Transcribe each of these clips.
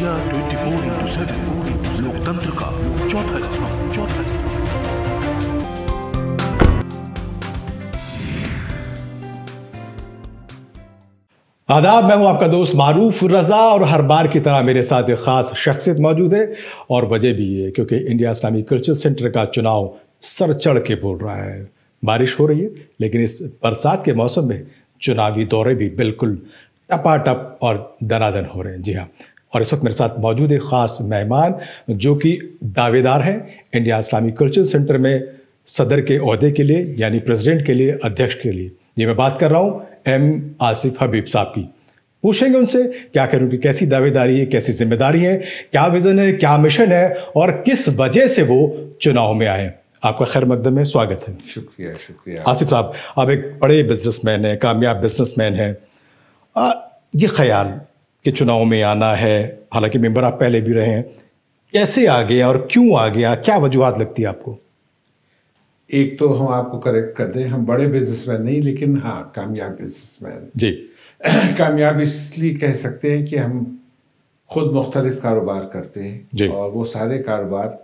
India 24/7 लोकतंत्र का चौथा स्तंभ। आदाब, मैं हूं आपका दोस्त मारूफ रजा और हर बार की तरह मेरे साथ एक खास शख्सियत मौजूद है और वजह भी है क्योंकि इंडिया इस्लामिक कल्चर सेंटर का चुनाव सर चढ़ के बोल रहा है। बारिश हो रही है लेकिन इस बरसात के मौसम में चुनावी दौरे भी बिल्कुल टपाटप और दनादन हो रहे हैं। जी हाँ, और इस वक्त मेरे साथ मौजूद है ख़ास मेहमान जो कि दावेदार हैं इंडिया इस्लामिक कल्चर सेंटर में सदर के ओहदे के लिए, यानी प्रेसिडेंट के लिए, अध्यक्ष के लिए। जी, मैं बात कर रहा हूँ एम आसिफ हबीब साहब की। पूछेंगे उनसे क्या करें, उनकी कैसी दावेदारी है, कैसी जिम्मेदारी है, क्या विज़न है, क्या मिशन है और किस वजह से वो चुनाव में आए। आपका खैर मकदम में स्वागत है। शुक्रिया शुक्रिया। आसिफ साहब, आप एक बड़े बिजनेसमैन हैं, कामयाब बिजनेसमैन हैं। ये ख्याल कि चुनाव में आना है, हालांकि मेंबर आप पहले भी रहे हैं, कैसे आ गया और क्यों आ गया, क्या वजूहत लगती है आपको? एक तो हम आपको करेक्ट कर दें, हम बड़े बिजनेसमैन नहीं, लेकिन हाँ कामयाब बिजनेसमैन। जी। कामयाब इसलिए कह सकते हैं कि हम खुद मुख्तलिफ कारोबार करते हैं और वो सारे कारोबार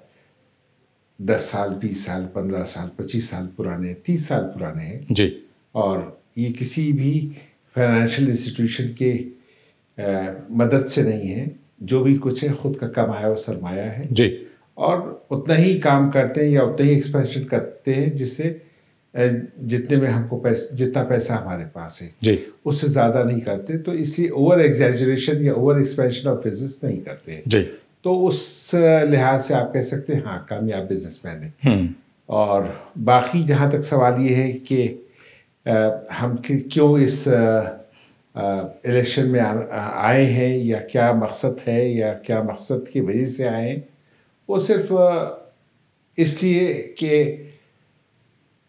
10 साल, 20 साल, 15 साल, 25 साल पुराने, 30 साल पुराने हैं जी। और ये किसी भी फाइनेंशियल इंस्टीट्यूशन के मदद से नहीं है। जो भी कुछ है खुद का कमाया हुआ सरमाया है जी। और उतना ही काम करते हैं या उतना ही एक्सपेंशन करते हैं जिससे जितने में हमको जितना पैसा हमारे पास है जी, उससे ज़्यादा नहीं करते। तो इसलिए ओवर एग्जैजरेशन या ओवर एक्सपेंशन ऑफ बिजनेस नहीं करते हैं जी। तो उस लिहाज से आप कह सकते हैं हाँ कामयाब बिजनेसमैन है। और बाकी जहाँ तक सवाल ये है कि हम क्यों इस इलेक्शन में आए हैं या क्या मकसद है या क्या मकसद की वजह से आए हैं, वो सिर्फ इसलिए कि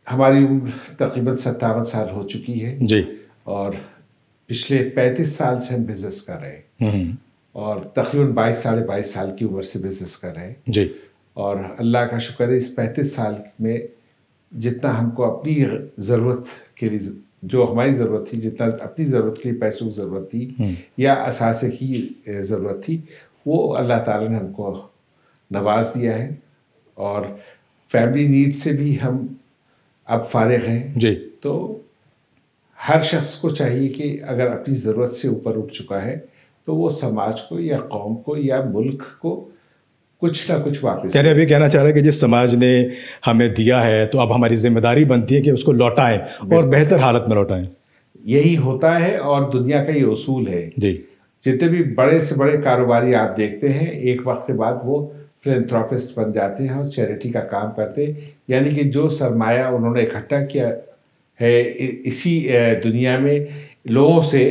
हमारी उम्र तकरीबन 57 साल हो चुकी है जी। और पिछले 35 साल से हम बिजनेस कर रहे हैं और तकरीबन 22-22.5 साल की उम्र से बिजनेस कर रहे हैं जी। और अल्लाह का शुक्र है इस 35 साल में जितना हमको अपनी ज़रूरत के लिए, जो हमारी ज़रूरत थी, जितना अपनी ज़रूरत के लिए पैसों की ज़रूरत थी या असासे की ज़रूरत थी, वो अल्लाह ताला ने हमको नवाज दिया है और फैमिली नीड से भी हम अब फारिग हैं जी। तो हर शख्स को चाहिए कि अगर अपनी ज़रूरत से ऊपर उठ चुका है तो वो समाज को या कौम को या मुल्क को कुछ ना कुछ वापस। यानी अभी कहना चाह रहे हैं कि जिस समाज ने हमें दिया है तो अब हमारी जिम्मेदारी बनती है कि उसको लौटाएं और बेहतर हालत में लौटाएं। यही होता है और दुनिया का ये उसूल है जी। जितने भी बड़े से बड़े कारोबारी आप देखते हैं एक वक्त के बाद वो फिलैंथ्रोपिस्ट बन जाते हैं और चैरिटी का काम करते हैं, यानी कि जो सरमाया उन्होंने इकट्ठा किया है इसी दुनिया में लोगों से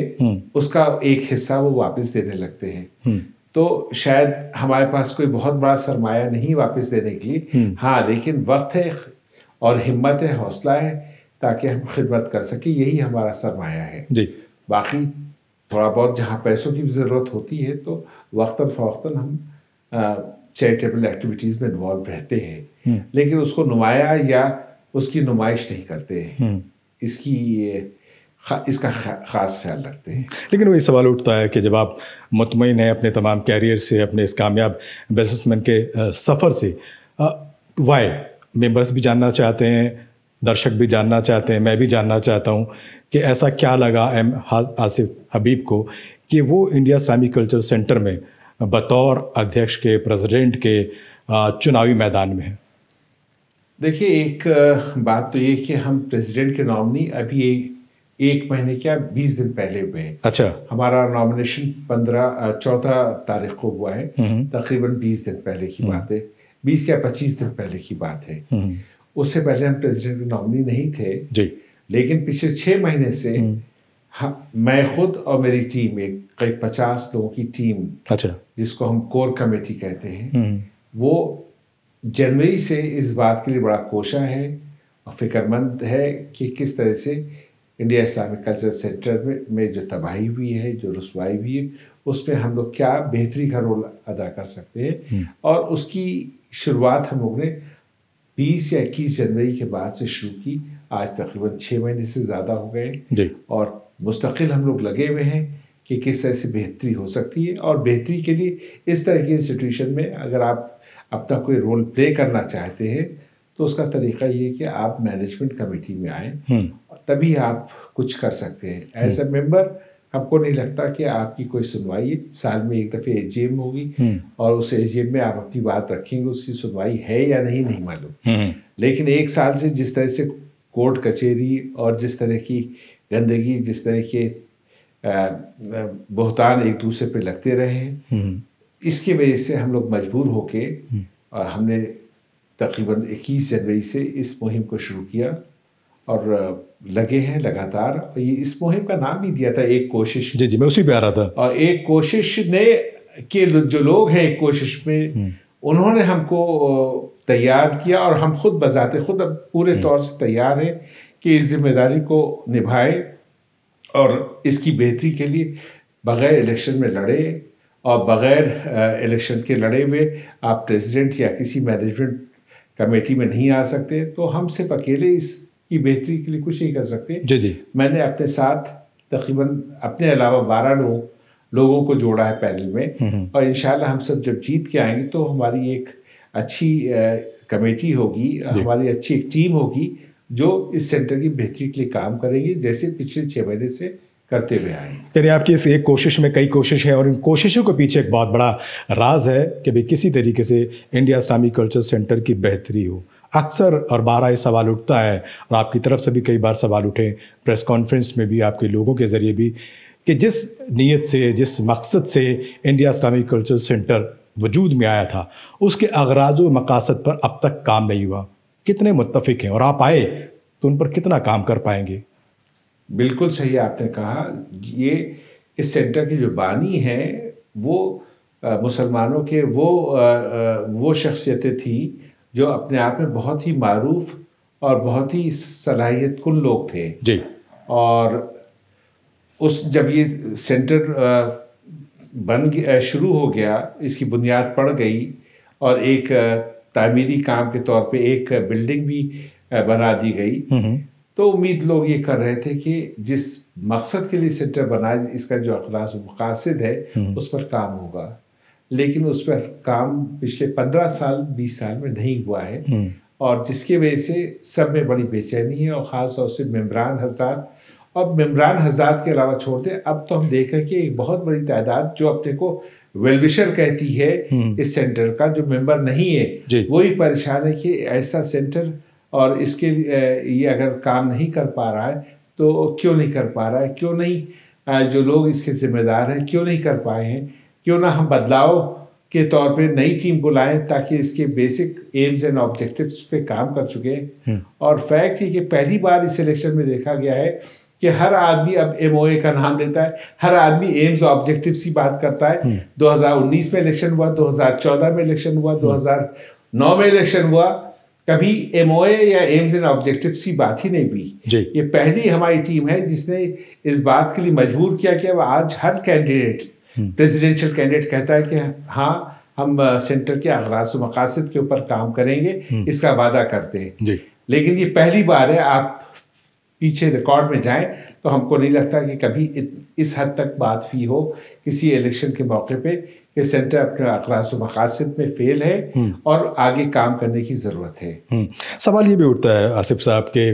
उसका एक हिस्सा वो वापस देने लगते हैं। तो शायद हमारे पास कोई बहुत बड़ा सरमाया नहीं वापस देने के लिए, हाँ लेकिन वक्त है और हिम्मत है, हौसला है ताकि हम खिदमत कर सकें, यही हमारा सरमाया है जी। बाकी थोड़ा बहुत जहाँ पैसों की ज़रूरत होती है तो वक्तन फ़वक्तन हम चैरिटेबल एक्टिविटीज़ में इन्वॉल्व रहते हैं, लेकिन उसको नुमाया या उसकी नुमाइश नहीं करते हैं, इसका ख़ास ख्याल रखते हैं। लेकिन वही सवाल उठता है कि जब आप मुतमईन हैं अपने तमाम कैरियर से, अपने इस कामयाब बिजनेसमैन के सफ़र से, वाई मेंबर्स भी जानना चाहते हैं, दर्शक भी जानना चाहते हैं, मैं भी जानना चाहता हूँ कि ऐसा क्या लगा एम आसिफ हबीब को कि वो इंडिया इस्लामिक कल्चर सेंटर में बतौर अध्यक्ष के, प्रेसिडेंट के चुनावी मैदान में है। देखिए, एक बात तो ये कि हम प्रेसिडेंट के नॉमिनी अभी एक महीने क्या 20 दिन पहले हुए हैं। अच्छा। हमारा नॉमिनेशन 14 तारीख को हुआ है, तकरीबन 20 दिन पहले की बात है, 20 या 25 दिन पहले की बात है। उससे पहले हम प्रेसिडेंट के नॉमिनी नहीं थे जी। लेकिन पिछले 6 महीने से मैं खुद और मेरी टीम, एक करीब 50 लोगों की टीम, अच्छा, जिसको हम कोर कमेटी कहते हैं, वो जनवरी से इस बात के लिए बड़ा कोशा है और फिक्रमंद है कि किस तरह से इंडिया इस्लामिक कल्चर सेंटर में जो तबाही हुई है, जो रुसवाई हुई है, उसमें हम लोग क्या बेहतरी का रोल अदा कर सकते हैं। और उसकी शुरुआत हम लोग ने 20 या 21 जनवरी के बाद से शुरू की। आज तकरीबन 6 महीने से ज़्यादा हो गए और मुस्तकिल हम लोग लगे हुए हैं कि किस तरह से बेहतरी हो सकती है। और बेहतरी के लिए इस तरह की सिचुएशन में अगर आप अपना कोई रोल प्ले करना चाहते हैं तो उसका तरीका ये है कि आप मैनेजमेंट कमेटी में आएँ, तभी आप कुछ कर सकते हैं। एज ए मेंबर हमको नहीं लगता कि आपकी कोई सुनवाई है। साल में एक दफ़े एजीएम होगी और उस एजीएम में आप अपनी बात रखेंगे, उसकी सुनवाई है या नहीं मालूम। लेकिन एक साल से जिस तरह से कोर्ट कचहरी और जिस तरह की गंदगी, जिस तरह के बहतान एक दूसरे पे लगते रहे हैं, इसकी वजह से हम लोग मजबूर होके हमने तकरीबन 21 जनवरी से इस मुहिम को शुरू किया और लगे हैं लगातार। ये इस मुहिम का नाम भी दिया था एक कोशिश। जी मैं उसी पे आ रहा था। और एक कोशिश ने के जो लोग हैं एक कोशिश में, उन्होंने हमको तैयार किया और हम खुद बजाते खुद अब पूरे तौर से तैयार हैं कि इस जिम्मेदारी को निभाए और इसकी बेहतरी के लिए बग़ैर इलेक्शन में लड़े। और बग़ैर इलेक्शन के लड़े हुए आप प्रेसिडेंट या किसी मैनेजमेंट कमेटी में नहीं आ सकते, तो हम सिर्फ अकेले इसकी बेहतरी के लिए कुछ नहीं कर सकते। जी मैंने अपने साथ तकरीबन अपने अलावा 12 लोगों को जोड़ा है पैनल में, और इंशाल्लाह हम सब जब जीत के आएंगे तो हमारी एक अच्छी कमेटी होगी, हमारी अच्छी एक टीम होगी जो इस सेंटर की बेहतरी के लिए काम करेंगे, जैसे पिछले 6 महीने से करते हुए आए। यानी आपकी इस एक कोशिश में कई कोशिश है और इन कोशिशों के पीछे एक बहुत बड़ा राज है कि भाई किसी तरीके से इंडिया इस्लामिक कल्चर सेंटर की बेहतरी हो। अक्सर और बारहा ये सवाल उठता है और आपकी तरफ से भी कई बार सवाल उठे, प्रेस कॉन्फ्रेंस में भी, आपके लोगों के ज़रिए भी, कि जिस नीयत से, जिस मकसद से इंडिया इस्लामिक कल्चर सेंटर वजूद में आया था, उसके अगराज़ व मकासद पर अब तक काम नहीं हुआ। कितने मुत्तफ़िक हैं और आप आए तो उन पर कितना काम कर पाएंगे? बिल्कुल सही आपने कहा। ये इस सेंटर की जो बानी है वो मुसलमानों के वो शख्सियतें थी जो अपने आप में बहुत ही मारूफ और बहुत ही सलाहियत कुल लोग थे जी। और जब ये सेंटर शुरू हो गया, इसकी बुनियाद पड़ गई और एक तामीरी काम के तौर पे एक बिल्डिंग भी बना दी गई, तो उम्मीद लोग ये कर रहे थे कि जिस मकसद के लिए सेंटर बना, इसका जो अखलास मकासद है उस पर काम होगा। लेकिन उस पर काम पिछले 15 साल 20 साल में नहीं हुआ है, और जिसकी वजह से सब में बड़ी बेचैनी है, और ख़ास तौर से मेम्बरान हज़रात। और मेम्बरान हज़रात के अलावा छोड़ दें, अब तो हम देख रहे हैं कि एक बहुत बड़ी तादाद जो अपने को वेलविशर कहती है इस सेंटर का, जो मेंबर नहीं है, वही परेशान है कि ऐसा सेंटर और इसके ये अगर काम नहीं कर पा रहा है तो क्यों नहीं कर पा रहा है, क्यों नहीं जो लोग इसके ज़िम्मेदार हैं क्यों नहीं कर पाए हैं, क्यों ना हम बदलाव के तौर पे नई टीम को लाएं ताकि इसके बेसिक एम्स एंड ऑब्जेक्टिव्स पे काम कर चुके हैं। और फैक्ट है कि पहली बार इस इलेक्शन में देखा गया है कि हर आदमी अब MOA का नाम लेता है, हर आदमी एम्स ऑब्जेक्टिव्स की बात करता है। 2019 में इलेक्शन हुआ, 2014 में इलेक्शन हुआ, 2009 में इलेक्शन हुआ, कभी MOA या एम्स एंड ऑब्जेक्टिव्स की बात ही नहीं हुई। ये पहली हमारी टीम है जिसने इस बात के लिए मजबूर किया कि अब आज हर कैंडिडेट, प्रेसिडेंशियल कैंडिडेट कहता है कि हाँ हम सेंटर के अगराज़ व मकासद के ऊपर काम करेंगे, इसका वादा करते हैं। लेकिन ये पहली बार है, आप पीछे रिकॉर्ड में जाएं तो हमको नहीं लगता कि कभी इस हद तक बात हुई हो किसी इलेक्शन के मौके पे कि सेंटर अपने अखलास व मकासद में फेल है और आगे काम करने की ज़रूरत है। सवाल ये भी उठता है आसिफ साहब के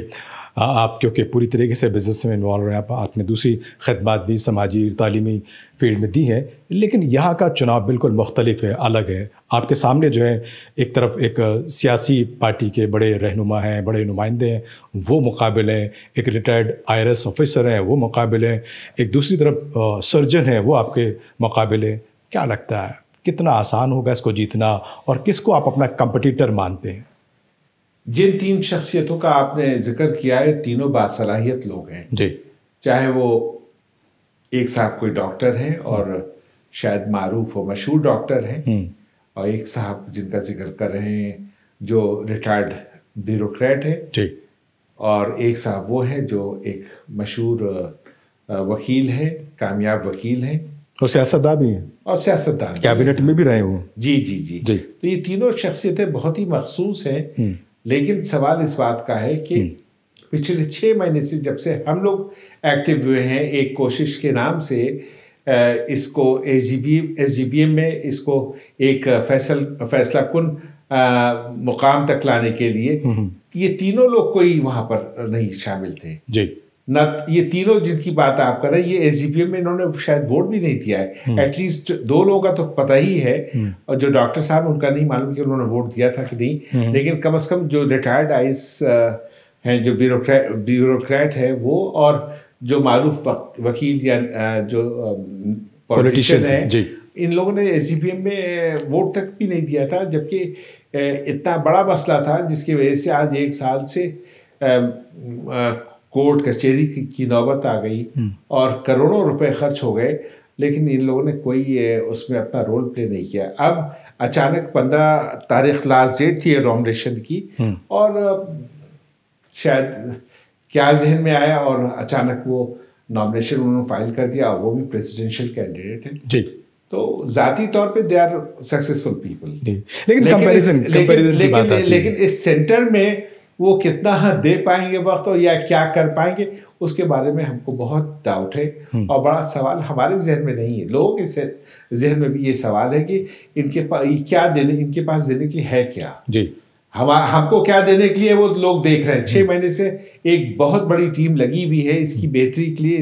आप क्योंकि पूरी तरीके से बिज़नेस में इन्वॉल्व हैं, आपने दूसरी खदमात भी समाजी तालीमी फील्ड में दी हैं, लेकिन यहाँ का चुनाव बिल्कुल मुख्तलिफ है, अलग है। आपके सामने जो है एक तरफ एक सियासी पार्टी के बड़े रहनुमा हैं, बड़े नुमाइंदे हैं, वो मुकाबिल हैं, एक रिटायर्ड IRS ऑफिसर हैं, वो मुकाबिल हैं, एक दूसरी तरफ सर्जन है, वो आपके मुकाबिल हैं। क्या लगता है कितना आसान होगा इसको जीतना और किसको आप अपना कंपटीटर मानते हैं? जिन 3 शख्सियतों का आपने जिक्र किया है, तीनों बासलाहियत लोग हैं जी। चाहे वो एक साहब कोई डॉक्टर हैं और शायद मारूफ और मशहूर डॉक्टर हैं, और एक साहब जिनका जिक्र कर रहे हैं जो रिटायर्ड ब्यूरोक्रेट है जी, और एक साहब वो हैं जो एक मशहूर वकील हैं, कामयाब वकील हैं और सियासतदान भी हैं, और सियासतदान कैबिनेट में भी रहे हो। जी जी जी जी। तो ये तीनों शख्सियतें बहुत ही मखसूस हैं। लेकिन सवाल इस बात का है कि पिछले 6 महीने से जब से हम लोग एक्टिव हुए हैं एक कोशिश के नाम से, इसको SGPM में इसको एक फैसला कुन मुकाम तक लाने के लिए ये तीनों लोग कोई वहां पर नहीं शामिल थे जी। न ये तीनों जिनकी बात आप कर रहे हैं, ये SGPM में इन्होंने शायद वोट भी नहीं दिया है। एटलीस्ट 2 लोगों का तो पता ही है, और जो डॉक्टर साहब उनका नहीं मालूम कि उन्होंने वोट दिया था कि नहीं, लेकिन कम से कम जो रिटायर्ड आईएएस हैं, जो ब्यूरोक्रेट है वो, और जो मारूफ वकील या जो पॉलिटिशियन है, इन लोगों ने SGPM में वोट तक भी नहीं दिया था, जबकि इतना बड़ा मसला था जिसकी वजह से आज 1 साल से कोर्ट कचहरी की नौबत आ गई और करोड़ों रुपए खर्च हो गए, लेकिन इन लोगों ने कोई उसमें अपना रोल प्ले नहीं किया। अब अचानक 15 तारीख लास्ट डेट थी नॉमिनेशन की, और शायद क्या जहन में आया और अचानक वो नॉमिनेशन उन्होंने फाइल कर दिया, वो भी प्रेसिडेंशियल कैंडिडेट है जी। तो जाती तौर पे दे आर सक्सेसफुल पीपल, लेकिन इस सेंटर में वो कितना दे पाएंगे वक्त, या क्या कर पाएंगे, उसके बारे में हमको बहुत डाउट है, और बड़ा सवाल हमारे जहन में नहीं है, लोगों के जहन में भी ये सवाल है कि इनके पास देने के लिए है क्या जी। हमको क्या देने के लिए वो लोग देख रहे हैं। 6 महीने से एक बहुत बड़ी टीम लगी हुई है इसकी बेहतरी के लिए,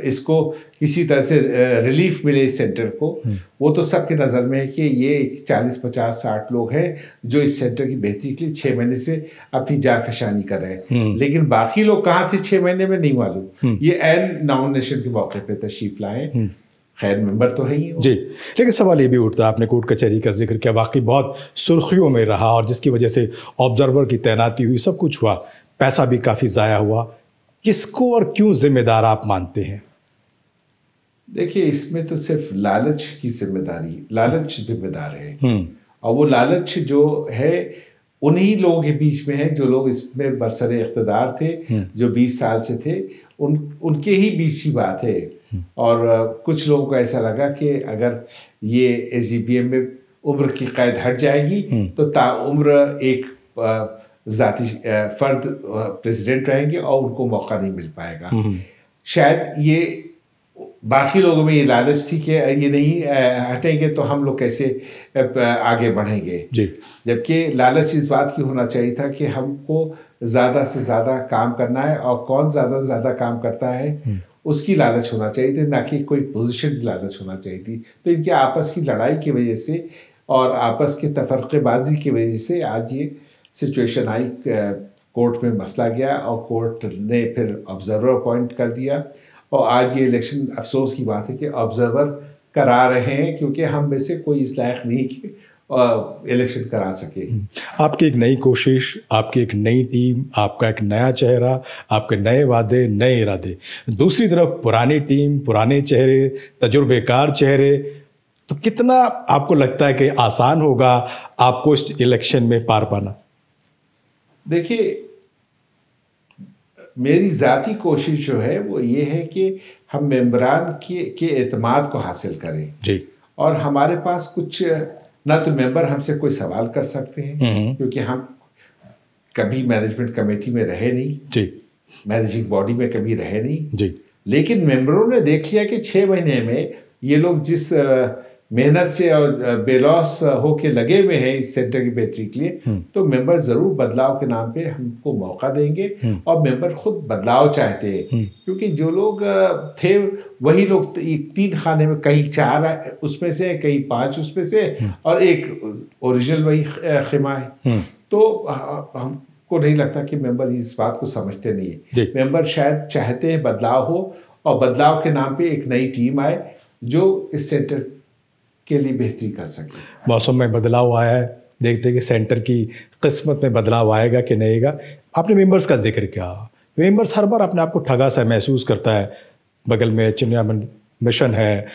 इसको किसी तरह से रिलीफ मिले इस सेंटर को। वो तो सबके नज़र में है कि ये 40, 50, 60 लोग हैं जो इस सेंटर की बेहतरी के लिए 6 महीने से अपनी जाफशानी कर रहे हैं, लेकिन बाकी लोग कहाँ थे 6 महीने में नहीं मालूम। ये एन नॉमिनेशन के मौके पर तशरीफ लाए, खैर मेंबर तो है ही जी। लेकिन सवाल ये भी उठता है, आपने कोर्ट कचहरी का जिक्र किया, वाकई बहुत सुर्खियों में रहा, और जिसकी वजह से ऑब्जर्वर की तैनाती हुई, सब कुछ हुआ, पैसा भी काफ़ी ज़ाया हुआ। किसको और क्यों जिम्मेदार आप मानते हैं? देखिए, इसमें तो सिर्फ लालच जिम्मेदार है, और वो लालच जो है उन्हीं लोगों के बीच में है जो लोग इसमें बरसरे इख्तिदार थे, जो 20 साल से थे, उनके ही बीच की बात है। और कुछ लोगों को ऐसा लगा कि अगर ये SGPM में उम्र की कैद हट जाएगी तो ताउम्र एक जाती फर्द प्रेसिडेंट रहेंगे और उनको मौका नहीं मिल पाएगा। शायद ये बाकी लोगों में ये लालच थी कि ये नहीं हटेंगे तो हम लोग कैसे आगे बढ़ेंगे, जबकि लालच इस बात की होना चाहिए था कि हमको ज़्यादा से ज़्यादा काम करना है, और कौन ज़्यादा से ज़्यादा काम करता है उसकी लालच होना चाहिए थी, ना कि कोई पोजीशन की लालच होना चाहिए थी। तो इनके आपस की लड़ाई की वजह से और आपस के तफरक़ेबाजी की वजह से आज ये सिचुएशन आई, कोर्ट में मसला गया और कोर्ट ने फिर ऑब्जर्वर अपॉइंट कर दिया, और आज ये इलेक्शन अफसोस की बात है कि ऑब्जर्वर करा रहे हैं, क्योंकि हम में से कोई इस लायक नहीं कि इलेक्शन करा सके। आपकी एक नई कोशिश, आपकी एक नई टीम, आपका एक नया चेहरा, आपके नए वादे, नए इरादे, दूसरी तरफ पुरानी टीम, पुराने चेहरे, तजुर्बेकार चेहरे, तो कितना आपको लगता है कि आसान होगा आपको इस इलेक्शन में पार पाना? देखिए, मेरी ज़ाती कोशिश जो है वो ये है कि हम मेंबरान के एतमाद को हासिल करें जी, और हमारे पास कुछ ना तो मेंबर हमसे कोई सवाल कर सकते हैं, क्योंकि हम कभी मैनेजमेंट कमेटी में रहे नहीं जी, मैनेजिंग बॉडी में कभी रहे नहीं जी, लेकिन मेंबरों ने देख लिया कि 6 महीने में ये लोग जिस मेहनत से और बेलौस होके लगे हुए हैं इस सेंटर की बेहतरी के लिए, तो मेंबर ज़रूर बदलाव के नाम पे हमको मौका देंगे, और मेंबर खुद बदलाव चाहते हैं, क्योंकि जो लोग थे वही लोग 3 खाने में, कहीं 4 उसमें से, कहीं 5 उसमें से, और एक ओरिजिनल वही खिमा है। तो हमको नहीं लगता कि मेंबर इस बात को समझते नहीं है। मेंबर शायद चाहते हैं बदलाव हो, और बदलाव के नाम पे एक नई टीम आए जो इस सेंटर के लिए बेहतरी कर सके। मौसम में बदलाव आया है, देखते कि सेंटर की किस्मत में बदलाव आएगा कि नहीं आएगा। आपने मेंबर्स का जिक्र किया, मेंबर्स हर बार अपने आप को ठगा सा महसूस करता है। बगल में चिन्या मिशन है,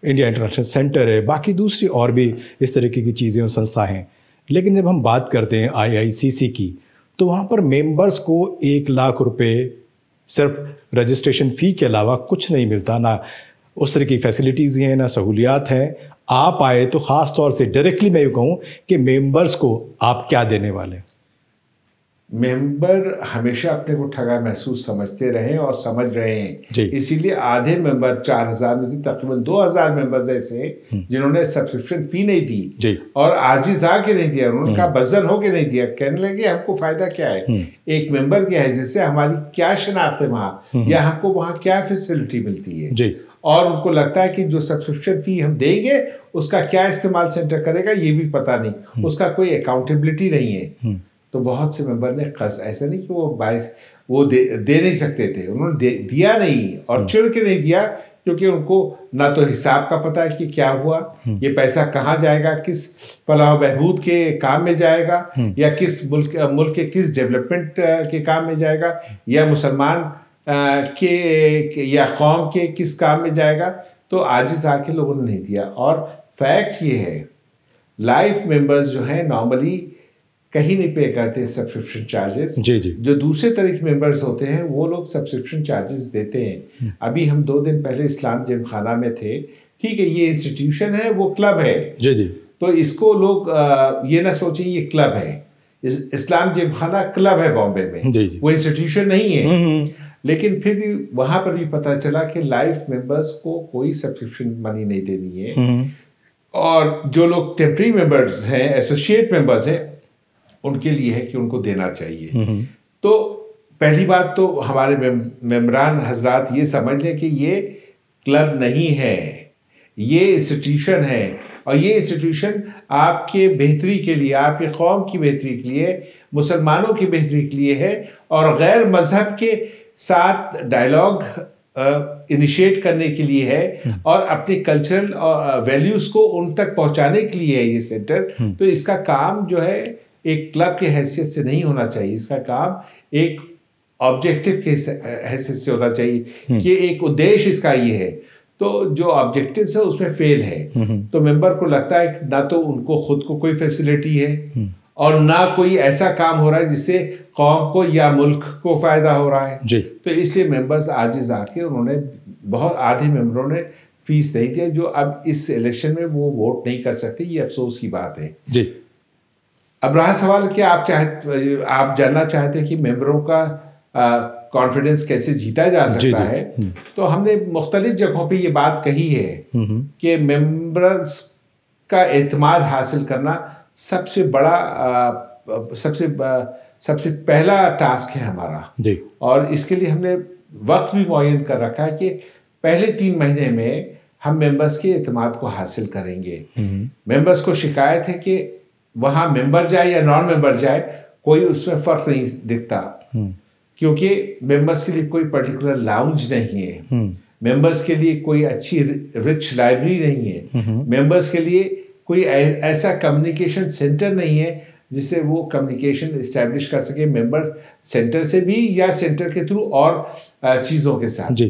इंडिया इंटरनेशनल सेंटर है, बाकी दूसरी और भी इस तरीके की चीज़ें और संस्था हैं, लेकिन जब हम बात करते हैं IICC की, तो वहाँ पर मेंबर्स को 1 लाख रुपए सिर्फ रजिस्ट्रेशन फ़ी के अलावा कुछ नहीं मिलता, ना उस तरह की फैसिलिटीज़ हैं, ना सहूलियात हैं। आप आए तो ख़ास तौर से डायरेक्टली मैं यूँ कहूँ कि मेंबर्स को आप क्या देने वाले? मेंबर हमेशा अपने को ठगा महसूस समझते रहे और समझ रहे हैं, इसीलिए आधे मेंबर 4000 में से तकरीबन 2000 मेंबर्स ऐसे हैं जिन्होंने सब्सक्रिप्शन फी नहीं दी और आजिज आके नहीं दिया, उनका बजन होके नहीं दिया, कहने लगे हमको फायदा क्या है, एक मेंबर की हैसियत से हमारी क्या शनाख्त है वहाँ, या हमको वहाँ क्या फैसिलिटी मिलती है, और उनको लगता है कि जो सब्सक्रिप्शन फी हम देंगे उसका क्या इस्तेमाल सेंटर करेगा ये भी पता नहीं, उसका कोई अकाउंटेबिलिटी नहीं है। तो बहुत से मेंबर ने ऐसा नहीं कि वो दे नहीं सकते थे, उन्होंने दिया नहीं और चिढ़ के नहीं दिया, क्योंकि उनको ना तो हिसाब का पता है कि क्या हुआ, ये पैसा कहाँ जाएगा, किस फलाह बहबूद के काम में जाएगा, या किस मुल्क के किस डेवलपमेंट के काम में जाएगा, या मुसलमान के या कौम के किस काम में जाएगा। तो आजिज आके लोगों ने नहीं दिया। और फैक्ट ये है, लाइफ मेंबर्स जो हैं नॉर्मली कहीं नहीं पे करते सब्सक्रिप्शन चार्जेस। जो दूसरे तरह के मेंबर्स होते हैं वो लोग सब्सक्रिप्शन चार्जेस देते हैं। अभी हम 2 दिन पहले इस्लाम जिमखाना में थे, ठीक है, ये इंस्टीट्यूशन है, वो क्लब है, तो इसको लोग ये ना सोचें ये क्लब है, इस्लाम जिमखाना क्लब है बॉम्बे में, वो इंस्टीट्यूशन नहीं है। लेकिन फिर भी वहां पर भी पता चला कि लाइफ मेंबर्स को कोई सब्सक्रिप्शन मनी नहीं देनी है, और जो लोग टेम्पररी मेंबर्स हैं, एसोसिएट मेंबर्स हैं, उनके लिए है कि उनको देना चाहिए। तो पहली बात तो हमारे मेंबरान हजरात ये समझ लें कि ये क्लब नहीं है, ये इंस्टीट्यूशन है, और ये इंस्टीट्यूशन आपके बेहतरी के लिए, आपकी कौम की बेहतरी के लिए, मुसलमानों की बेहतरी के लिए है, और गैर मजहब के साथ डायलॉग इनिशिएट करने के लिए है, और अपने कल्चरल वैल्यूज़ को उन तक पहुंचाने के लिए है ये सेंटर। तो इसका काम जो है एक क्लब के हैसियत से नहीं होना चाहिए, इसका काम एक ऑब्जेक्टिव के हैसियत से होना चाहिए कि एक उद्देश्य इसका ये है। तो जो ऑब्जेक्टिव्स है उसमें फेल है, तो मेंबर को लगता है ना तो उनको खुद को कोई फैसिलिटी है और ना कोई ऐसा काम हो रहा है जिससे कौम को या मुल्क को फायदा हो रहा है। तो इसलिए मेंबर्स आजिज आके उन्होंने बहुत आधे मेंबरों ने फीस नहीं दिया, जो अब इस इलेक्शन में वो वोट नहीं कर सकते। ये अफसोस की बात है। अब रहा सवाल कि आप जानना चाहते हैं कि मेंबरों का कॉन्फिडेंस कैसे जीता जा सकता है। तो हमने मुख्तलिफ जगहों पे ये बात कही है कि मेंबर्स का एतमाद हासिल करना सबसे बड़ा सबसे पहला टास्क है हमारा, और इसके लिए हमने वक्त भी मुअय्यन कर रखा है कि पहले 3 महीने में हम मेंबर्स के एतमाद को हासिल करेंगे। मेंबर्स को शिकायत है कि वहाँ मेंबर जाए या नॉन मेंबर जाए, कोई उसमें फ़र्क नहीं दिखता, क्योंकि मेंबर्स के लिए कोई पर्टिकुलर लाउंज नहीं है, मेंबर्स के लिए कोई अच्छी रिच लाइब्रेरी नहीं है, मेंबर्स के लिए कोई ऐसा कम्युनिकेशन सेंटर नहीं है जिससे वो कम्युनिकेशन इस्टेब्लिश कर सके मेंबर सेंटर से भी या सेंटर के थ्रू और चीज़ों के साथ।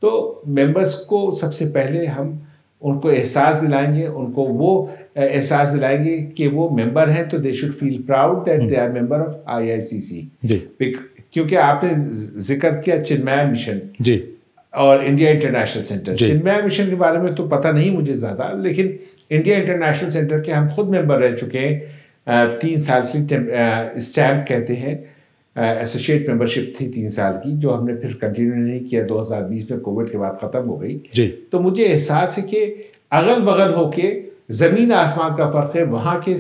तो मेंबर्स को सबसे पहले हम उनको एहसास दिलाएंगे, उनको वो एहसास दिलाएंगे कि वो मेंबर हैं, तो they should feel proud that they are member of IICC। क्योंकि आपने जिक्र किया चिन्मया मिशन और India International Centre. Chinmaya mission के बारे में तो पता नहीं मुझे ज़्यादा, लेकिन इंडिया इंटरनेशनल सेंटर के हम खुद मेंबर रह चुके हैं। 3 साल की स्टैम्प कहते हैं, एसोसिएट मेंबरशिप थी 3 साल की, जो हमने फिर कंटिन्यू नहीं किया, 2020 में कोविड के बाद ख़त्म हो गई। तो मुझे एहसास है कि अगल बगल होके ज़मीन आसमान का फ़र्क है वहाँ के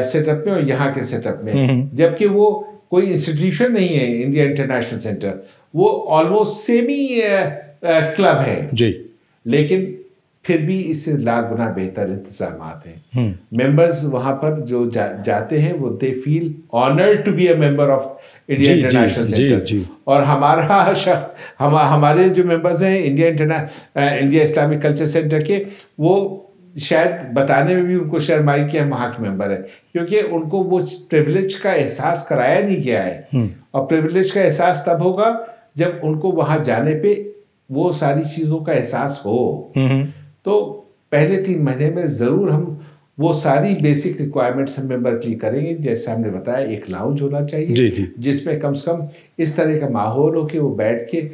सेटअप में और यहाँ के सेटअप में। जबकि वो कोई इंस्टीट्यूशन नहीं है इंडिया इंटरनेशनल सेंटर, वो ऑलमोस्ट सेमी क्लब है, लेकिन फिर भी इससे लाख गुना बेहतर इंतजामात हैं। मेंबर्स वहाँ पर जो जाते हैं वो they feel honoured to be a member of India International Centre. और हमारे जो मेंबर्स हैं इंडिया इस्लामिक कल्चर सेंटर के, वो शायद बताने में भी उनको शर्म आई कि हम वहाँ के मेंबर हैं, क्योंकि उनको वो प्रिविलेज का एहसास कराया नहीं गया है। और प्रिविलेज का एहसास तब होगा जब उनको वहाँ जाने पे वो सारी चीज़ों का एहसास हो। तो पहले 3 महीने में ज़रूर हम वो सारी बेसिक रिक्वायरमेंट्स हम मेंबर के लिए करेंगे। जैसे हमने बताया, एक लाउंज होना चाहिए जिसमें कम से कम इस तरह का माहौल हो कि वो बैठ के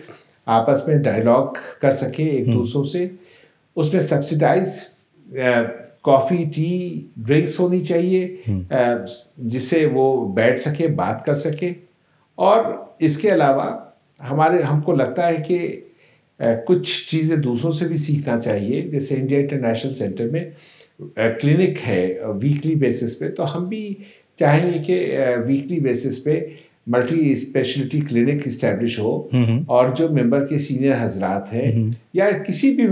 आपस में डायलॉग कर सके एक दूसरों से। उसमें सब्सिडाइज कॉफ़ी टी ड्रिंक्स होनी चाहिए जिससे वो बैठ सके, बात कर सके। और इसके अलावा हमको लगता है कि कुछ चीज़ें दूसरों से भी सीखना चाहिए। जैसे इंडिया इंटरनेशनल सेंटर में क्लिनिक है वीकली बेसिस पे, तो हम भी चाहेंगे कि वीकली बेसिस पे मल्टी स्पेशलिटी क्लिनिक इस्टेब्लिश हो और जो मेंबर के सीनियर हजरात हैं या किसी भी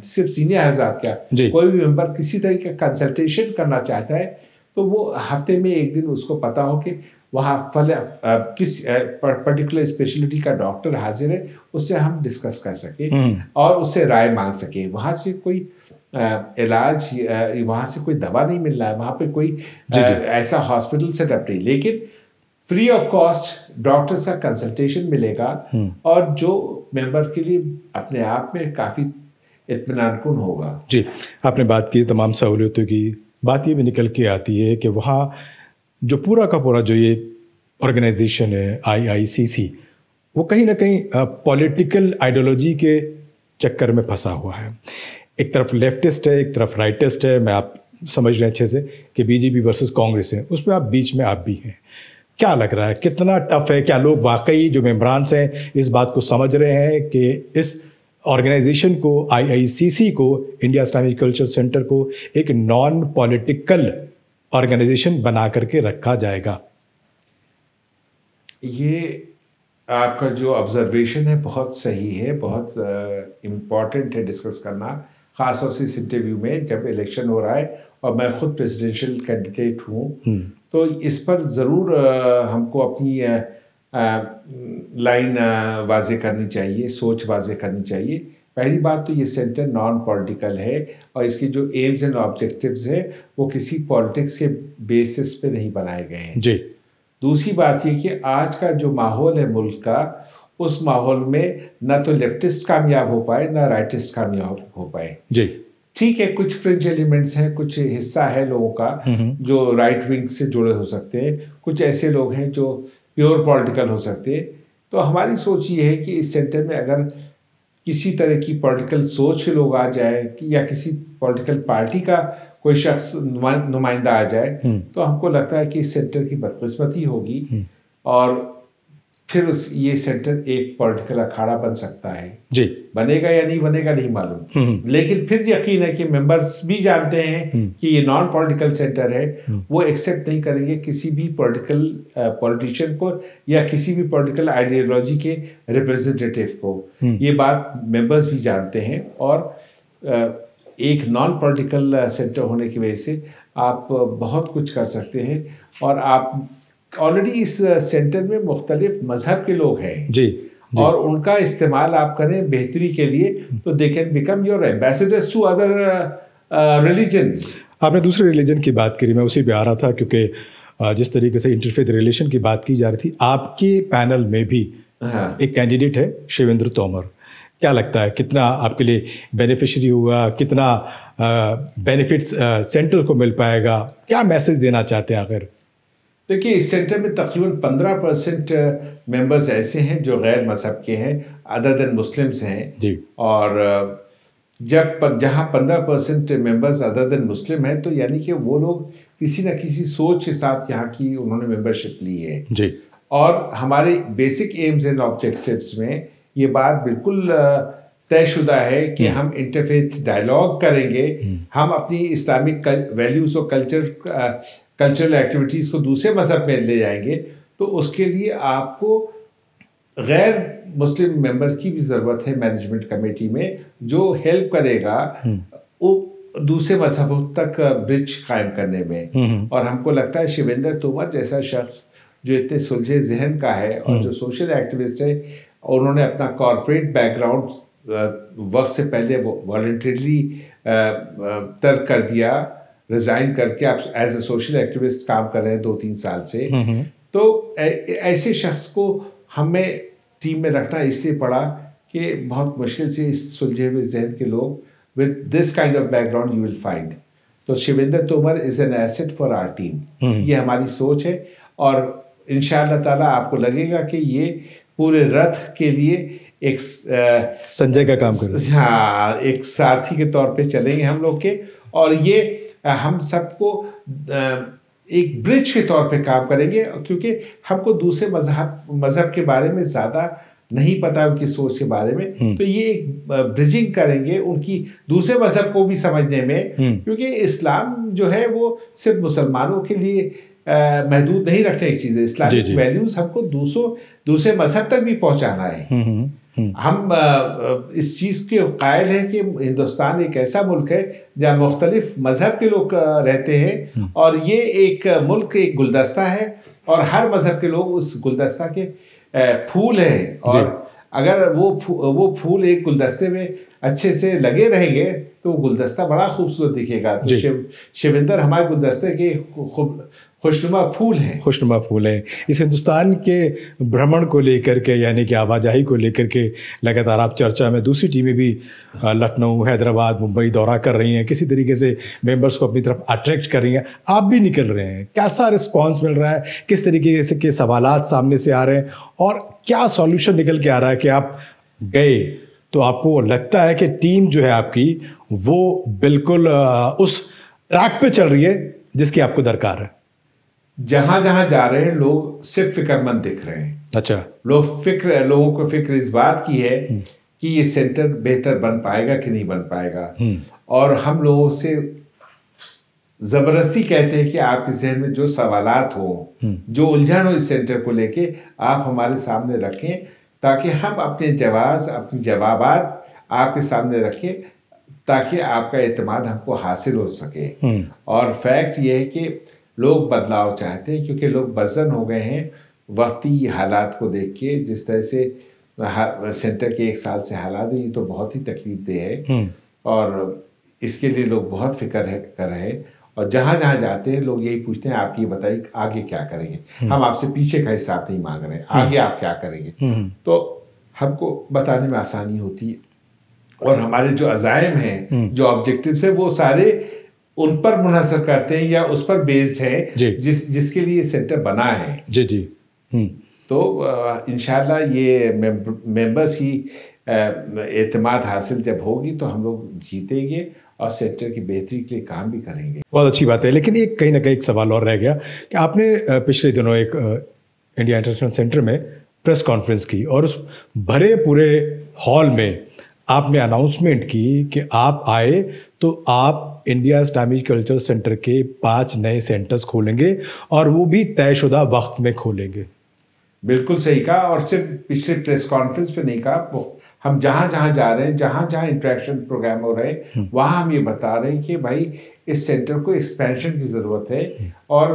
सिर्फ सीनियर हजरात क्या, कोई भी मेंबर किसी तरह का कंसल्टेशन करना चाहता है तो वो हफ्ते में एक दिन उसको पता हो कि वहाँ किस पर्टिकुलर स्पेशलिटी का डॉक्टर हाजिर है, उससे हम डिस्कस कर सके और उससे राय मांग सके। वहाँ से कोई इलाज, वहाँ से कोई दवा नहीं मिल रहा है, वहाँ पे कोई ऐसा हॉस्पिटल सेटअप नहीं, लेकिन फ्री ऑफ कॉस्ट डॉक्टर से कंसल्टेशन मिलेगा और जो मेंबर के लिए अपने आप में काफ़ी इत्मीनानकुन होगा। जी, आपने बात की तमाम सहूलियतों की, बात ये भी निकल के आती है कि वहाँ जो पूरा का पूरा जो ये ऑर्गेनाइजेशन है IICC, वो कहीं ना कहीं पॉलिटिकल आइडियोलॉजी के चक्कर में फंसा हुआ है। एक तरफ लेफ्टिस्ट है, एक तरफ राइटिस्ट है। मैं आप समझ रहे हैं अच्छे से कि BJP वर्सेस कांग्रेस है, उसमें आप बीच में आप भी हैं। क्या लग रहा है, कितना टफ है? क्या लोग वाकई जो मेंबरान हैं इस बात को समझ रहे हैं कि इस ऑर्गेनाइजेशन को, IICC को, इंडिया इस्लामिक कल्चर सेंटर को एक नॉन पॉलिटिकल ऑर्गेनाइजेशन बना करके रखा जाएगा? ये आपका जो ऑब्जर्वेशन है बहुत सही है, बहुत इम्पॉर्टेंट है डिस्कस करना, ख़ासतौर से इस इंटरव्यू में जब इलेक्शन हो रहा है और मैं खुद प्रेसिडेंशियल कैंडिडेट हूँ। तो इस पर ज़रूर हमको अपनी लाइन वाज़े करनी चाहिए, सोच वाज़े करनी चाहिए। पहली बात तो ये सेंटर नॉन पॉलिटिकल है और इसके जो एम्स एंड ऑब्जेक्टिव्स है वो किसी पॉलिटिक्स के बेसिस पे नहीं बनाए गए हैं जी। दूसरी बात ये कि आज का जो माहौल है मुल्क का, उस माहौल में ना तो लेफ्टिस्ट कामयाब हो पाए ना राइटिस्ट कामयाब हो पाए। जी, ठीक है, कुछ फ्रिंज एलिमेंट्स हैं, कुछ हिस्सा है लोगों का जो राइट विंग से जुड़े हो सकते हैं, कुछ ऐसे लोग हैं जो प्योर पॉलिटिकल हो सकते हैं। तो हमारी सोच ये है कि इस सेंटर में अगर किसी तरह की पॉलिटिकल सोच के लोग आ जाए या किसी पॉलिटिकल पार्टी का कोई शख्स नुमाइंदा आ जाए तो हमको लगता है कि इस सेंटर की बदकिस्मती होगी और फिर ये सेंटर एक पॉलिटिकल अखाड़ा बन सकता है। जी, बनेगा या नहीं बनेगा नहीं मालूम, लेकिन फिर यकीन है कि मेंबर्स भी जानते हैं कि ये नॉन पॉलिटिकल सेंटर है, वो एक्सेप्ट नहीं करेंगे किसी भी पॉलिटिशियन को या किसी भी पॉलिटिकल आइडियोलॉजी के रिप्रेजेंटेटिव को। ये बात मेंबर्स भी जानते हैं और एक नॉन पॉलिटिकल सेंटर होने की वजह से आप बहुत कुछ कर सकते हैं और आप ऑलरेडी इस सेंटर में मुख्तलिफ मजहब के लोग हैं जी, और उनका इस्तेमाल आप करें बेहतरी के लिए तो they can become your ambassadors to other religion. आपने दूसरे रिलीजन की बात करी, मैं उसी पे आ रहा था क्योंकि जिस तरीके से इंटरफेथ रिलेशन की बात की जा रही थी, आपके पैनल में भी एक कैंडिडेट है शिवेंद्र तोमर। क्या लगता है कितना आपके लिए बेनिफिशियरी हुआ, कितना बेनिफिट्स सेंटर को मिल पाएगा, क्या मैसेज देना चाहते हैं आखिर? देखिए, इस सेंटर में तकरीबन 15% मेंबर्स ऐसे हैं जो गैर मजहब के हैं, अदर देन मुस्लिम्स हैं जी। और जहाँ 15% मेंबर्स अदर देन मुस्लिम हैं तो यानी कि वो लोग किसी न किसी सोच के साथ यहाँ की उन्होंने मेंबरशिप ली है जी। और हमारे बेसिक एम्स एंड ऑब्जेक्टिव्स में ये बात बिल्कुल तयशुदा है कि हम इंटरफेथ डायलॉग करेंगे, हम अपनी इस्लामिक वैल्यूज़ और कल्चरल एक्टिविटीज़ को दूसरे मज़हब में ले जाएंगे। तो उसके लिए आपको गैर मुस्लिम मेंबर की भी ज़रूरत है मैनेजमेंट कमेटी में, जो हेल्प करेगा वो दूसरे मज़हबों तक ब्रिज कायम करने में। और हमको लगता है शिवेंद्र तोमर जैसा शख्स जो इतने सुलझे जहन का है और जो सोशल एक्टिविस्ट है, और उन्होंने अपना कॉर्पोरेट बैकग्राउंड वक्त से पहले वो वॉलंटरीली तर्क कर दिया, रिज़ाइन करके आप एज ए सोशल एक्टिविस्ट काम कर रहे हैं 2-3 साल से। तो ऐसे शख्स को हमें टीम में रखना इसलिए पड़ा कि बहुत मुश्किल से इस सुलझे हुए जहन के लोग with this kind of background you will find. तो Shivendra Tomar is an asset for our team, ये हमारी सोच है और इंशाअल्लाह ताला आपको लगेगा कि ये पूरे रथ के लिए एक संजय का काम कर रहे हैं। हाँ, एक सारथी के तौर पे चलेंगे हम लोग के और ये हम सबको एक ब्रिज के तौर पे काम करेंगे, क्योंकि हमको दूसरे मजहब के बारे में ज़्यादा नहीं पता, उनकी सोच के बारे में, तो ये एक ब्रिजिंग करेंगे उनकी दूसरे मजहब को भी समझने में, क्योंकि इस्लाम जो है वो सिर्फ मुसलमानों के लिए महदूद नहीं रखने की चीज़ है। इस्लामिक वैल्यूज हमको दूसरे मजहब तक भी पहुंचाना है। हम इस चीज़ के कायल हैं कि हिंदुस्तान एक ऐसा मुल्क है जहाँ मुख्तलिफ मजहब के लोग रहते हैं, और ये एक मुल्क एक गुलदस्ता है, और हर मजहब के लोग उस गुलदस्ता के फूल हैं। और अगर वो फूल एक गुलदस्ते में अच्छे से लगे रहेंगे तो गुलदस्ता बड़ा खूबसूरत दिखेगा। तो शिविंदर हमारे गुलदस्ते के खुशनुमा फूल हैं। खुशनुमा फूल हैं। इस हिंदुस्तान के भ्रमण को लेकर के, यानी कि आवाजाही को लेकर के लगातार आप चर्चा में, दूसरी टीमें भी लखनऊ, हैदराबाद, मुंबई दौरा कर रही हैं, किसी तरीके से मेंबर्स को अपनी तरफ अट्रैक्ट कर रही हैं, आप भी निकल रहे हैं, कैसा रिस्पांस मिल रहा है, किस तरीके से के सवालात सामने से आ रहे हैं, और क्या सॉल्यूशन निकल के आ रहा है कि आप गए तो आपको लगता है कि टीम जो है आपकी वो बिल्कुल उस ट्रैक पे चल रही है जिसकी आपको दरकार है? जहां जहां जा रहे हैं लोग सिर्फ फिक्रमंद दिख रहे हैं। अच्छा। लोगों को फिक्र इस बात की है कि ये सेंटर बेहतर बन पाएगा कि नहीं बन पाएगा, और हम लोगों से जबरदस्ती कहते हैं कि आपके जहन में जो सवालात हो, जो उलझन हो इस सेंटर को लेके, आप हमारे सामने रखें, ताकि हम अपने जवाबात आपके सामने रखें, ताकि आपका एतमाद हमको हासिल हो सके। और फैक्ट ये है कि लोग बदलाव चाहते हैं, क्योंकि लोग बज़न हो गए हैं वक्ती हालात को देख के। जिस तरह से सेंटर के 1 साल से हालात हैं, ये तो बहुत ही तकलीफ दे है, और इसके लिए लोग बहुत फिक्र कर रहे हैं। और जहाँ जहाँ जाते हैं लोग यही पूछते हैं, आप ये बताइए आगे क्या करेंगे, हम आपसे पीछे का हिसाब नहीं मांग रहे हैं, आगे आप क्या करेंगे। तो हमको बताने में आसानी होती है, और हमारे जो अज़ाइम हैं, जो ऑब्जेक्टिव्स हैं, वो सारे उन पर मुनहसर करते हैं या उस पर बेस्ड है जिसके लिए सेंटर बना है। जी। तो इंशाल्लाह ये मेंबर्स की एतमाद हासिल जब होगी तो हम लोग जीतेंगे और सेंटर की बेहतरी के लिए काम भी करेंगे। बहुत अच्छी बात है। लेकिन एक कहीं ना कहीं एक सवाल और रह गया कि आपने पिछले दिनों एक इंडिया इंटरनेशनल सेंटर में प्रेस कॉन्फ्रेंस की, और उस भरे पूरे हॉल में आपने अनाउंसमेंट की कि आप आए तो आप इंडिया इस्लामिक कल्चर सेंटर के 5 नए सेंटर्स खोलेंगे, और वो भी तयशुदा वक्त में खोलेंगे। बिल्कुल सही कहा, और सिर्फ पिछले प्रेस कॉन्फ्रेंस पे नहीं कहा, हम जहाँ जहाँ जा रहे हैं, जहाँ जहाँ इंटरेक्शन प्रोग्राम हो रहे हैं, वहाँ हम ये बता रहे हैं कि भाई इस सेंटर को एक्सपेंशन की ज़रूरत है, और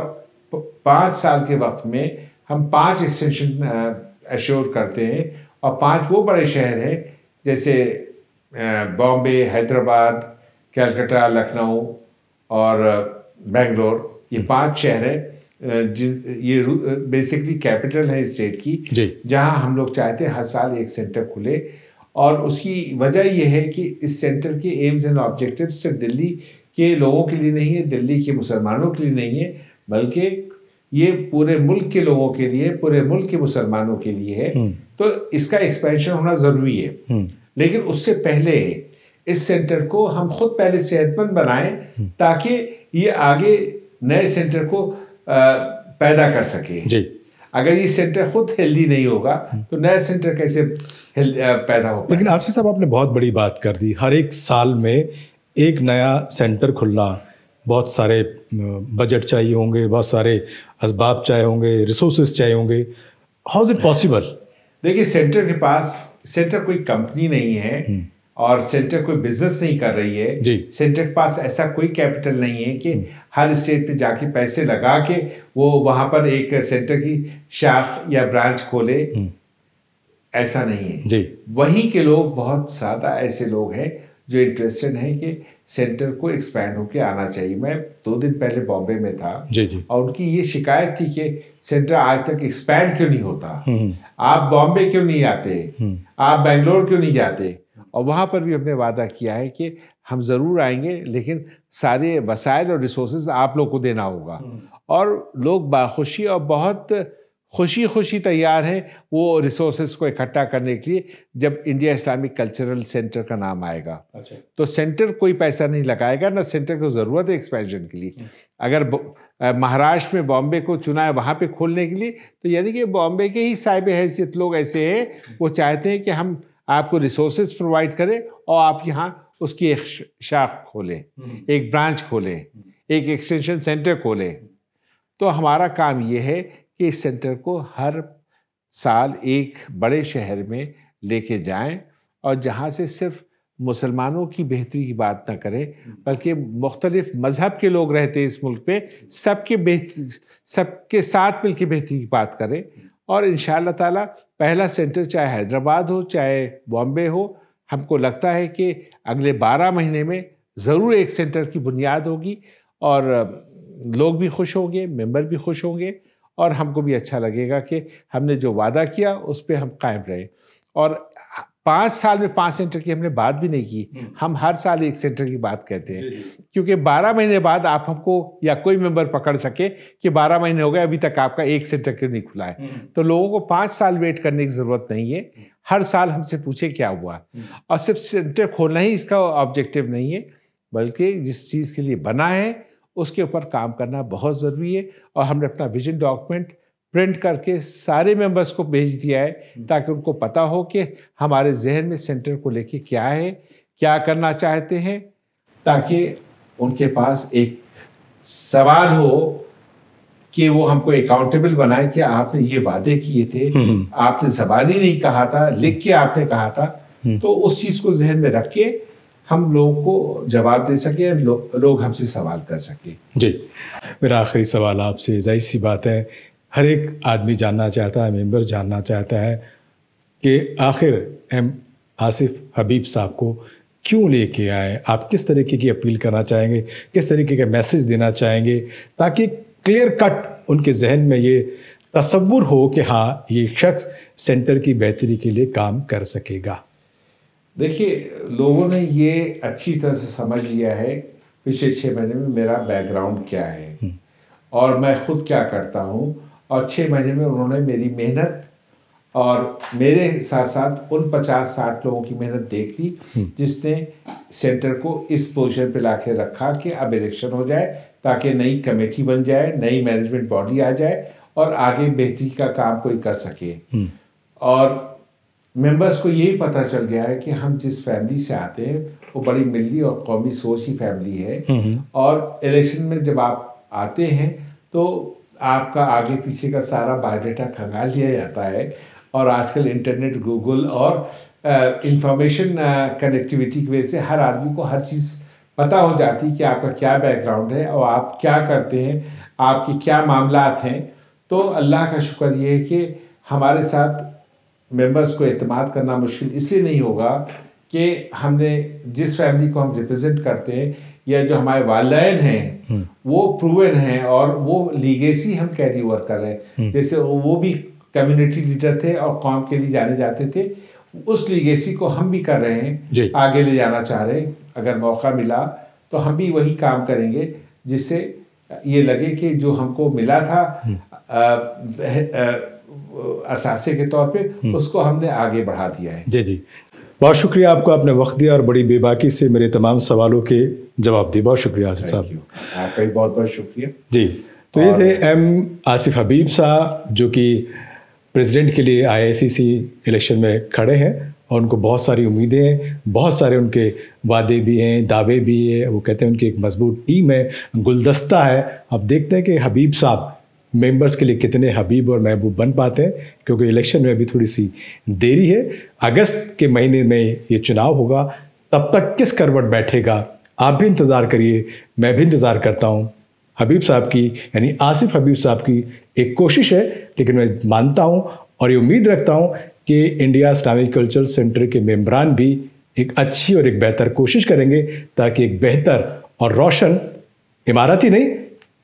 5 साल के वक्त में हम 5 एक्सटेंशन एश्योर करते हैं, और 5 वो बड़े शहर हैं जैसे बॉम्बे, हैदराबाद, कलकत्ता, लखनऊ और बेंगलोर। ये 5 शहर हैं, ये बेसिकली कैपिटल है स्टेट की, जहां हम लोग चाहते हैं हर साल एक सेंटर खुले। और उसकी वजह यह है कि इस सेंटर के एम्स एंड ऑब्जेक्टिव्स सिर्फ दिल्ली के लोगों के लिए नहीं है, दिल्ली के मुसलमानों के लिए नहीं है, बल्कि ये पूरे मुल्क के लोगों के लिए, पूरे मुल्क के मुसलमानों के लिए है। तो इसका एक्सपेंशन होना ज़रूरी है। लेकिन उससे पहले इस सेंटर को हम खुद पहले सेहतमंद बनाएं, ताकि ये आगे नए सेंटर को पैदा कर सके। अगर ये सेंटर खुद हेल्दी नहीं होगा तो नया सेंटर कैसे पैदा होगा। लेकिन आपसे साहब आपने बहुत बड़ी बात कर दी, हर एक साल में एक नया सेंटर खुलना, बहुत सारे बजट चाहिए होंगे, बहुत सारे असबाब चाहिए होंगे, रिसोर्सेज चाहिए होंगे। How is it possible? देखिए, सेंटर कोई कंपनी नहीं है, और सेंटर कोई बिजनेस नहीं कर रही है। सेंटर के पास ऐसा कोई कैपिटल नहीं है कि हर स्टेट पे जाके पैसे लगा के वो वहां पर एक सेंटर की शाख या ब्रांच खोले, ऐसा नहीं है। वहीं के लोग, बहुत ज़्यादा ऐसे लोग हैं जो इंटरेस्टेड हैं कि सेंटर को एक्सपैंड होके आना चाहिए। मैं 2 दिन पहले बॉम्बे में था, और उनकी ये शिकायत थी कि सेंटर आज तक एक्सपैंड क्यों नहीं होता, आप बॉम्बे क्यों नहीं आते, आप बेंगलोर क्यों नहीं जाते। और वहाँ पर भी हमने वादा किया है कि हम ज़रूर आएंगे, लेकिन सारे वसाइल और रिसोर्सेज आप लोग को देना होगा। और लोग बाखुशी और बहुत खुशी खुशी तैयार हैं वो रिसोर्सेज को इकट्ठा करने के लिए जब इंडिया इस्लामिक कल्चरल सेंटर का नाम आएगा। अच्छा। तो सेंटर कोई पैसा नहीं लगाएगा, ना सेंटर को ज़रूरत है एक्सपेंशन के लिए। अगर महाराष्ट्र में बॉम्बे को चुना है वहाँ पे खोलने के लिए, तो यानी कि बॉम्बे के ही साहिब हैसियत लोग ऐसे हैं, वो चाहते हैं कि हम आपको रिसोर्सेज प्रोवाइड करें और आप यहाँ उसकी एक शाख खोलें, एक ब्रांच खोलें, एक एक्सटेंशन सेंटर खोलें। तो हमारा काम ये है कि इस सेंटर को हर साल एक बड़े शहर में लेके जाएं और जहाँ से सिर्फ मुसलमानों की बेहतरी की बात ना करें, बल्कि मुख्तलिफ मज़हब के लोग रहते हैं इस मुल्क पे, सबके साथ मिल के बेहतरी की बात करें। और इंशाअल्लाह ताला पहला सेंटर चाहे हैदराबाद हो चाहे बॉम्बे हो, हमको लगता है कि अगले 12 महीने में ज़रूर एक सेंटर की बुनियाद होगी और लोग भी खुश होंगे, मेंबर भी खुश होंगे और हमको भी अच्छा लगेगा कि हमने जो वादा किया उस पर हम कायम रहे। और 5 साल में 5 सेंटर की हमने बात भी नहीं की, हम हर साल एक सेंटर की बात कहते हैं, क्योंकि 12 महीने बाद आप हमको या कोई मेंबर पकड़ सके कि 12 महीने हो गए अभी तक आपका एक सेंटर क्यों नहीं खुला है। तो लोगों को 5 साल वेट करने की ज़रूरत नहीं है, हर साल हमसे पूछे क्या हुआ। और सिर्फ सेंटर खोलना ही इसका ऑब्जेक्टिव नहीं है, बल्कि जिस चीज़ के लिए बना है उसके ऊपर काम करना बहुत ज़रूरी है। और हमने अपना विजन डॉक्यूमेंट प्रिंट करके सारे मेंबर्स को भेज दिया है ताकि उनको पता हो कि हमारे जहन में सेंटर को लेके क्या है, क्या करना चाहते हैं, ताकि उनके पास एक सवाल हो कि वो हमको अकाउंटेबल बनाए कि आपने ये वादे किए थे, आपने ज़बानी नहीं कहा था, लिख के आपने कहा था। तो उस चीज़ को जहन में रख के हम लोगों को जवाब दे सके, लोग हमसे सवाल कर सके। जी, मेरा आखिरी सवाल आपसे, जाहिर सी बात है हर एक आदमी जानना चाहता है, मेंबर जानना चाहता है कि आखिर एम आसिफ हबीब साहब को क्यों लेके आए, आप किस तरीके की अपील करना चाहेंगे, किस तरीके का मैसेज देना चाहेंगे ताकि क्लियर कट उनके जहन में ये तसव्वुर हो कि हाँ ये शख्स सेंटर की बेहतरी के लिए काम कर सकेगा। देखिए, लोगों ने ये अच्छी तरह से समझ लिया है पिछले 6 महीने में मेरा बैकग्राउंड क्या है और मैं खुद क्या करता हूँ, और 6 महीने में उन्होंने मेरी मेहनत और मेरे साथ साथ उन 50-60 लोगों की मेहनत देख ली जिसने सेंटर को इस पोजीशन पे लाके रखा कि अब इलेक्शन हो जाए ताकि नई कमेटी बन जाए, नई मैनेजमेंट बॉडी आ जाए और आगे बेहतरी का काम कोई कर सके। और मेंबर्स को यही पता चल गया है कि हम जिस फैमिली से आते हैं वो बड़ी मिली और कौमी सोच की फैमिली है। और इलेक्शन में जब आप आते हैं तो आपका आगे पीछे का सारा बायोडाटा खंगाल लिया जाता है और आजकल इंटरनेट, गूगल और इंफॉर्मेशन कनेक्टिविटी की वजह से हर आदमी को हर चीज़ पता हो जाती है कि आपका क्या बैकग्राउंड है और आप क्या करते हैं, आपके क्या मामलात हैं। तो अल्लाह का शुक्र ये है कि हमारे साथ मेंबर्स को एतमाद करना मुश्किल इसलिए नहीं होगा कि हमने जिस फैमिली को हम रिप्रेजेंट करते हैं या जो हमारे वालिदैन हैं वो प्रूवन हैं और वो लीगेसी हम कैरी ओवर कर रहे हैं। जैसे वो भी कम्युनिटी लीडर थे और कौम के लिए जाने जाते थे, उस लीगेसी को हम भी कर रहे हैं, आगे ले जाना चाह रहे हैं। अगर मौका मिला तो हम भी वही काम करेंगे जिससे ये लगे कि जो हमको मिला था असासे के तौर पे उसको हमने आगे बढ़ा दिया है। जी जी, बहुत शुक्रिया आपको, आपने वक्त दिया और बड़ी बेबाकी से मेरे तमाम सवालों के जवाब दिए। बहुत शुक्रिया आसिफ साहब, आपका भी बहुत बहुत शुक्रिया। जी, तो ये थे एम आसिफ हबीब साहब जो कि प्रेसिडेंट के लिए IICC इलेक्शन में खड़े हैं और उनको बहुत सारी उम्मीदें हैं, बहुत सारे उनके वादे भी हैं, दावे भी हैं। वो कहते हैं उनकी एक मजबूत टीम है, गुलदस्ता है। अब देखते हैं कि हबीब साहब मेंबर्स के लिए कितने हबीब और महबूब बन पाते हैं, क्योंकि इलेक्शन में अभी थोड़ी सी देरी है। अगस्त के महीने में ये चुनाव होगा, तब तक किस करवट बैठेगा आप भी इंतज़ार करिए, मैं भी इंतज़ार करता हूँ। हबीब साहब की यानी आसिफ हबीब साहब की एक कोशिश है, लेकिन मैं मानता हूँ और ये उम्मीद रखता हूँ कि इंडिया इस्लामिक कल्चरल सेंटर के मेंबरान भी एक अच्छी और एक बेहतर कोशिश करेंगे ताकि एक बेहतर और रोशन इमारत ही नहीं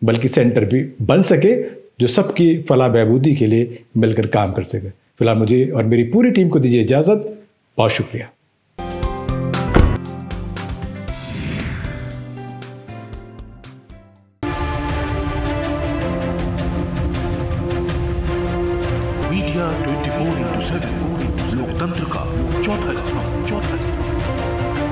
बल्कि सेंटर भी बन सके जो सबकी फलाह बहबूदी के लिए मिलकर काम कर सके। फिलहाल मुझे और मेरी पूरी टीम को दीजिए इजाज़त। बहुत शुक्रिया। to 7.